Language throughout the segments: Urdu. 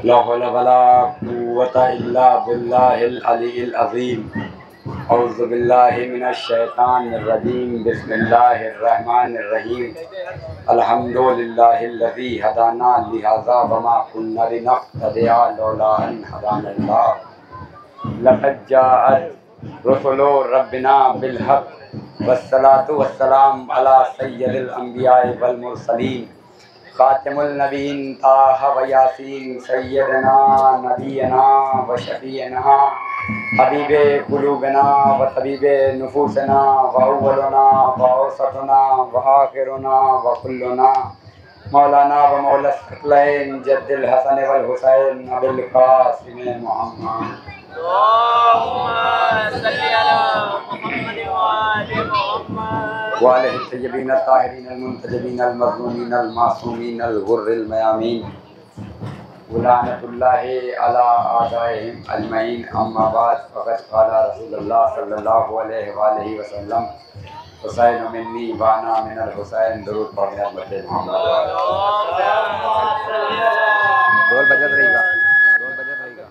لا حول ولا قوة إلا بالله العلي العظيم. أعوذ بالله من الشيطان الرجيم. بسم الله الرحمن الرحيم. الحمد لله الذي هدانا لهذا وما كنا لنهتدي لولا أن هدانا الله. لقد جاءت رسل ربنا بالحق والصلاة والسلام على سيد الأنبياء والمرسلين خاتم النبیین طٰہ و یاسین سیدنا نبینا و شفیعنا حبیب قلوبنا و طبیب نفوسنا و اولنا و اوسطنا و آخرنا و کلنا مولانا و مولا الثقلین جد الحسن والحسین ابی القاسم محمد. اللهم صل على محمد وآل محمد وآلہ الطیبین الطاہرین المنتجبین المظلومین المعصومین الغر المیامین ولعنۃ اللہ علی اعدائہم اجمعین. اما بعد فقد قال رسول اللہ صلی اللہ علیہ وآلہ وسلم حسین منی وانا من الحسین. درود پڑھنے امت محمد. ڈول بجت رہی گا، ڈول بجت رہی گا.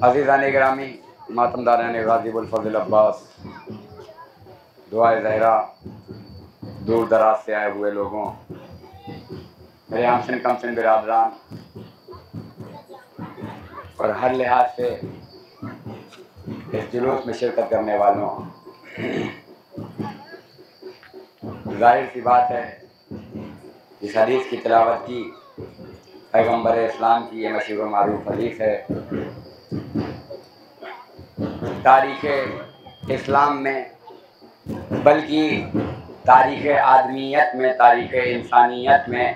عزیزان گرامی، ماتم داران غازی ابوالفضل عباس، دعائے زہرا، دور دراز سے آئے ہوئے لوگوں، میرے ہم سن کم سن برادران اور ہر لحاظ سے اس جلوس میں شرکت کرنے والوں، ظاہر سی بات ہے اس حدیث کی تلاوت کی پیغمبر اسلام کی یہ مشہور و معروف حدیث ہے. تاریخ اسلام میں بلکہ تاریخ آدمیت میں، تاریخ انسانیت میں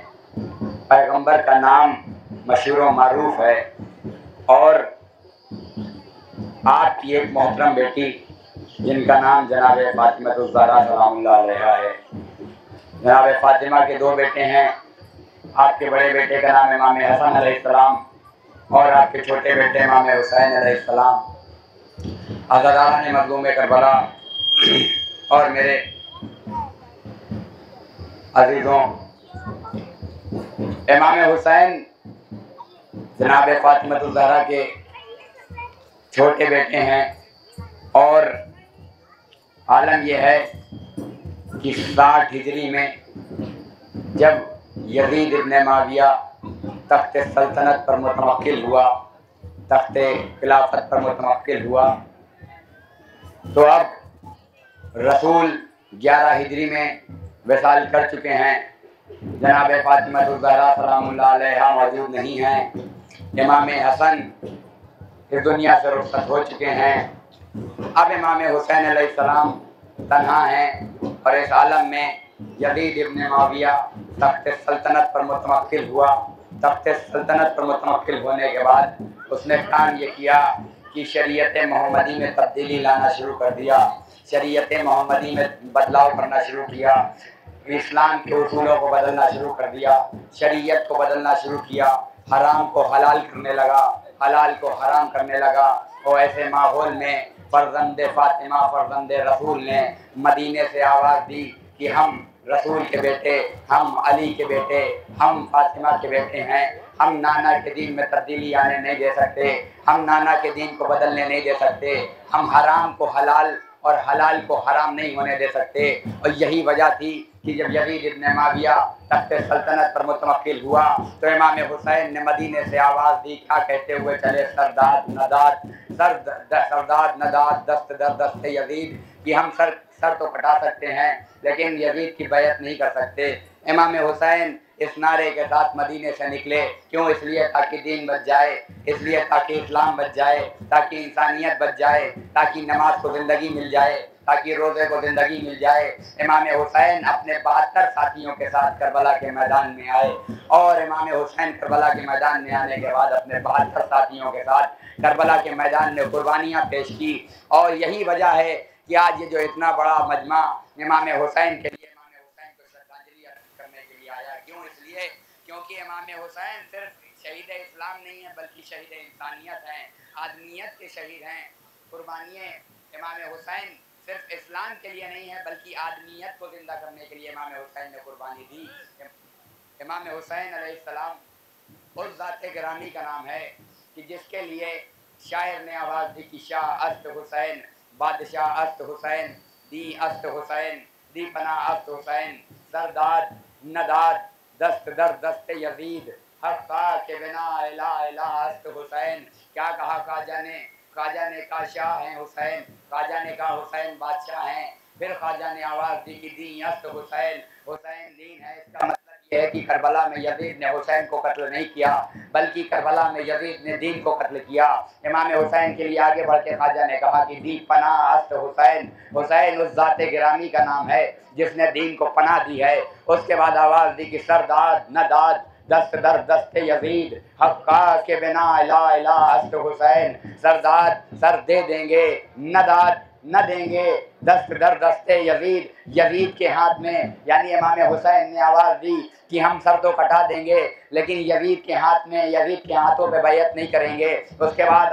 پیغمبر کا نام مشہور و معروف ہے. اور آپ کی ایک محترم بیٹی جن کا نام جناب فاطمہ الزہرا سلام اللہ علیہا ہے. جناب فاطمہ کے دو بیٹے ہیں. آپ کے بڑے بیٹے کا نام امام حسن علیہ السلام اور آپ کے چھوٹے بیٹے امام حسین علیہ السلام. عزاداران مظلوم کربلا اور میرے عزیزوں، امام حسین جناب فاطمہ الزہرا کے چھوٹے بیٹے ہیں. اور عالم یہ ہے کہ 60 ہجری میں جب یزید ابن معاویہ تخت سلطنت پر متوکل ہوا، تخت خلافت پر متوکل ہوا، تو اب رسول 11 ہجری میں وصال کر چکے ہیں. جناب فاطمہ الزہرا سلام اللہ علیہا موجود نہیں ہیں. امام حسن اس دنیا سے رخصت ہو چکے ہیں. اب امام حسین علیہ السلام تنہا ہیں. اور اس عالم میں یزید ابن معاویہ تخت سلطنت پر متوکل ہوا. تخت سلطنت پر متوکل ہونے کے بعد اس نے کام یہ کیا کہ شریعت محمدی میں تبدیلی لانا شروع کر دیا. شریعت محمدی میں بدلاؤ کرنا شروع کیا. اسلام کے اصولوں کو بدلنا شروع کر دیا. شریعت کو بدلنا شروع کیا. حرام کو حلال کرنے لگا، حلال کو حرام کرنے لگا. اور ایسے ماحول میں فرزند فاطمہ فرزند رسول نے مدینے سے آواز دی کہ ہم رسول کے بیٹے، ہم علی کے بیٹے، ہم فاطمہ کے بیٹے ہیں. ہم نانا کے دین میں تبدیلی آنے نہیں دے سکتے، ہم نانا کے دین کو بدلنے نہیں دے سکتے، ہم حرام کو حلال اور حلال کو حرام نہیں ہونے دے سکتے. اور یہی وجہ تھی کہ جب یزید ابن معاویہ تخت سلطنت پر متوکل ہوا تو امام حسین نے مدینے سے آواز دی، کیا کہتے ہوئے چلے؟ سرداد نداد دست در دست یزید، کہ ہم سر تو کٹا سکتے ہیں لیکن یزید کی بیعت نہیں کر سکتے. امام حسین اس نعرے کے ساتھ مدینے سے نکلے. کیوں؟ اس لیے تاکہ دین بچ جائے، اس لیے تاکہ اسلام بچ جائے، تاکہ انسانیت بچ جائے، تاکہ نماز کو زندگی مل جائے، تاکہ روزے کو زندگی مل جائے. امام حسین اپنے 72 ساتھیوں کے ساتھ کربلا کے میدان میں آئے. اور امام حسین کربلا کے میدان میں آنے کے بعد اپنے 72 ساتھیوں کے ساتھ کربلا کے میدان میں قربانیاں پیش کی. اور یہی وجہ ہے کہ آج یہ جو اتنا بڑا مجمع امام حسین کے لیے، امام حسین کو شرਧਾਂجلی کرنے کے لیے آیا. کیوں؟ اس لیے کیونکہ امام حسین صرف شہید اسلام نہیں ہے بلکہ شہید انسانیت ہیں، آدمیت کے شہید ہیں. قربانیاں امام حسین صرف اسلام کے لیے نہیں ہے بلکہ آدمیت کو زندہ کرنے کے لیے امام حسین نے قربانی دی۔ امام حسین علیہ السلام اس ذات گرامی کا نام ہے کہ جس کے لیے شاعر نے آواز دی کہ شاہ است حسین، بادشاہ است حسین، دی است حسین، دی پناہ است حسین، سرداد نداد دست در دست یزید، حق کے بنا الہ الہ است حسین۔ کیا کہا خواجہ نے؟ خواجہ نے کہا شاہ ہیں حسین، خواجہ نے کہا حسین بادشاہ ہیں، پھر خواجہ نے آواز دی کہ دین است حسین، حسین دین ہے۔ اس کا مطلب یہ ہے کہ کربلا میں یزید نے حسین کو قتل نہیں کیا بلکہ کربلا میں یزید نے دین کو قتل کیا۔ امام حسین کے لیے آگے بڑھ کے خواجہ نے کہا کہ دی پناہ است حسین، حسین اس ذات گرامی کا نام ہے جس نے دین کو پناہ دی ہے۔ اس کے بعد آواز دی کہ سرداد نداد دست در دست یزید، حقا کے بنا الہ الہ است حسین، سرداد سر دے دیں گے، نداد نہ دیں گے، دست در دست یزید، یزید کے ہاتھ میں، یعنی امام حسین نے آواز دی کہ ہم سر تو کٹا دیں گے لیکن یزید کے ہاتھ میں، یزید کے ہاتھوں پہ بیعت نہیں کریں گے۔ اس کے بعد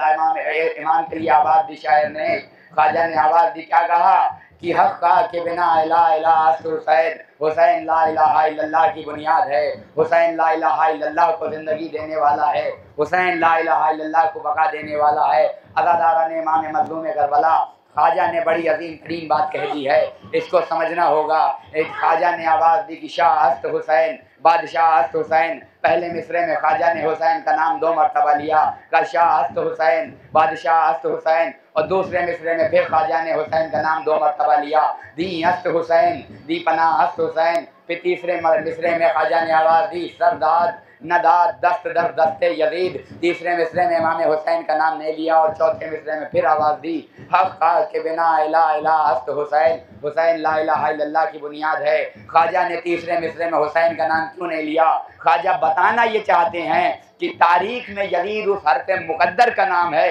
امام کے لیے آواز دی شاعر نے، خواجہ نے آواز دی، کیا کہا کہ حق کے بنا الہ الہ است حسین، حسین لا الہ الا اللہ کی بنیاد ہے، حسین لا الہ الا اللہ کو زندگی دینے والا ہے، حسین لا الہ الا اللہ کو بقا دینے والا ہے۔ عزادارہ نے امام مظلوم کربلا، خواجہ نے بڑی عظیم ترین بات کہہ دی ہے، اس کو سمجھنا ہوگا۔ ایک خواجہ نے آواز دی کہ شاہ است حسین، بادشاہ است حسین۔ پہلے مصرے میں خواجہ نے حسین کا نام 2 مرتبہ لیا، کہا شاہ است حسین، بادشاہ است حسین، اور دوسرے مصرے میں پھر خواجہ نے حسین کا نام 2 مرتبہ لیا، دی است حسین، دی پناہ است حسین۔ پھر تیسرے مصرے میں خواجہ نے آواز دی سرداد نداد دست در دست یزید، تیسرے مصرے میں امام حسین کا نام نہیں لیا، اور چوتھے مصرے میں پھر آواز دی حق کے بنا الہ الہ است حسین، حسین لا الہ الا اللہ کی بنیاد ہے۔ خواجہ نے تیسرے مصرے میں حسین کا نام کیوں نہیں لیا؟ خواجہ بتانا یہ چاہتے ہیں کہ تاریخ میں یزید اس حرف مقدر کا نام ہے،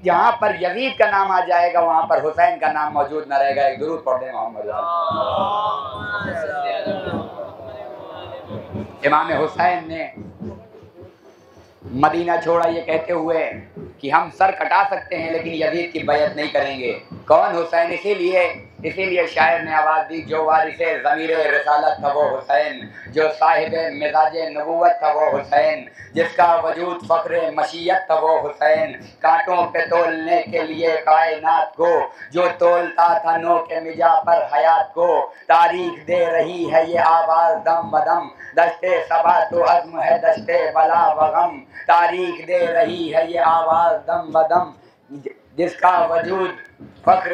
جہاں پر یزید کا نام آ جائے گا وہاں پر حسین کا نام موجود نہ رہے گا۔ ایک درود پڑھ دیں محمد۔ امام حسین نے مدینہ چھوڑا یہ کہتے ہوئے کہ ہم سر کٹا سکتے ہیں لیکن یزید کی بیعت نہیں کریں گے۔ کون حسین؟ اسی لیے شاعر نے آواز دی جو وارث ضمیر رسالت تھا وہ حسین، جو صاحب مزاج نبوت تھا وہ حسین، جس کا وجود فخر مشیت تھا وہ حسین، کانٹوں پہ تولنے کے لیے کائنات کو، جو تولتا تھا نو کے مجا پر حیات کو، تاریخ دے رہی ہے یہ آواز دم بدم، دشتے صبا تو عزم ہے دشتے بلا و غم، تاریخ دے رہی ہے یہ آواز دم بدم، جس کا وجود فخر،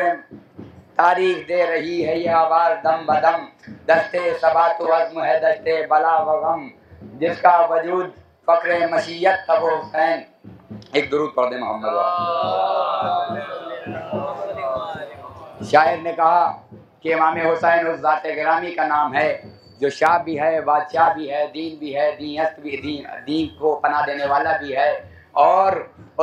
تاریخ دے رہی ہے یہ آواز دم بدم، دشتے صبا تو عزم ہے دشتے بلا و غم، جس کا وجود فخر مشیت تھا وہ حسین۔ ایک درود پڑھ دیں محمد۔ شاعر نے کہا کہ امام حسین اس ذات گرامی کا نام ہے جو شاہ بھی ہے، بادشاہ بھی ہے، دین بھی ہے، دینست بھی، دین کو پناہ دینے والا بھی ہے۔ اور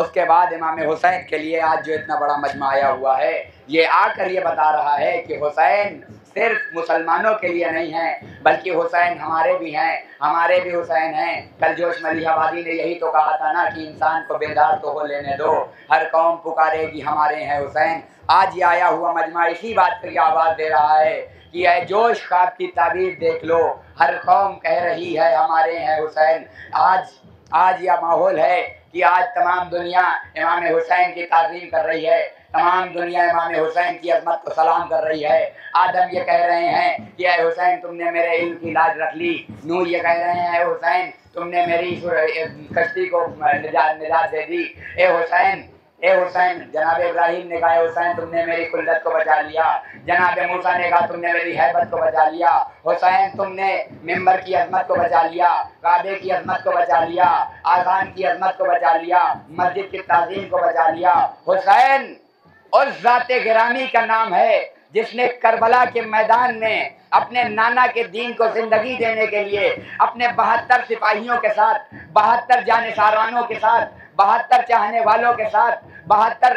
اس کے بعد امام حسین کے لیے آج جو اتنا بڑا مجمع آیا ہوا ہے، یہ آ کر یہ بتا رہا ہے کہ حسین صرف مسلمانوں کے لیے نہیں ہیں بلکہ حسین ہمارے بھی ہیں، ہمارے بھی حسین ہیں۔ کل جوش ملیح آبادی نے یہی تو کہا تھا نا کہ انسان کو بیدار تو ہو لینے دو، ہر قوم پکارے گی ہمارے ہیں حسین۔ آج یہ آیا ہوا مجمع اسی بات پر یہ آواز دے رہا ہے کہ اے جوش خواب کی تعبیر دیکھ لو، ہر قوم کہہ رہی ہے ہمارے ہیں حسین۔ آج یہ ماحول ہے کہ آج تمام دنیا امام حسین کی تعظیم کر رہی ہے، تمام دنیا امام حسین کی عظمت کو سلام کر رہی ہے۔ آدم یہ کہہ رہے ہیں کہ اے حسین تم نے میرے علم کی لاج رکھ لی، نوح یہ کہہ رہے ہیں اے حسین تم نے میری کشتی کو نجات دے دی، اے حسین اے حسین۔ جناب ابراہیم نے کہا اے حسین تم نے میری قلت کو بچا لیا، جناب موسیٰ نے کہا تم نے میری ہیبت کو بچا لیا، حسین تم نے ممبر کی عظمت کو بچا لیا، کعبے کی عظمت کو بچا لیا، آذان کی عظمت کو بچا لیا، مسجد کی تعظیم کو بچا لیا۔ حسین اس ذات گرامی کا نام ہے جس نے کربلا کے میدان میں اپنے نانا کے دین کو زندگی دینے کے لیے اپنے 72 سپاہیوں کے ساتھ، 72 جانثارانوں کے ساتھ، 72 چاہنے والوں کے ساتھ، 72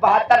72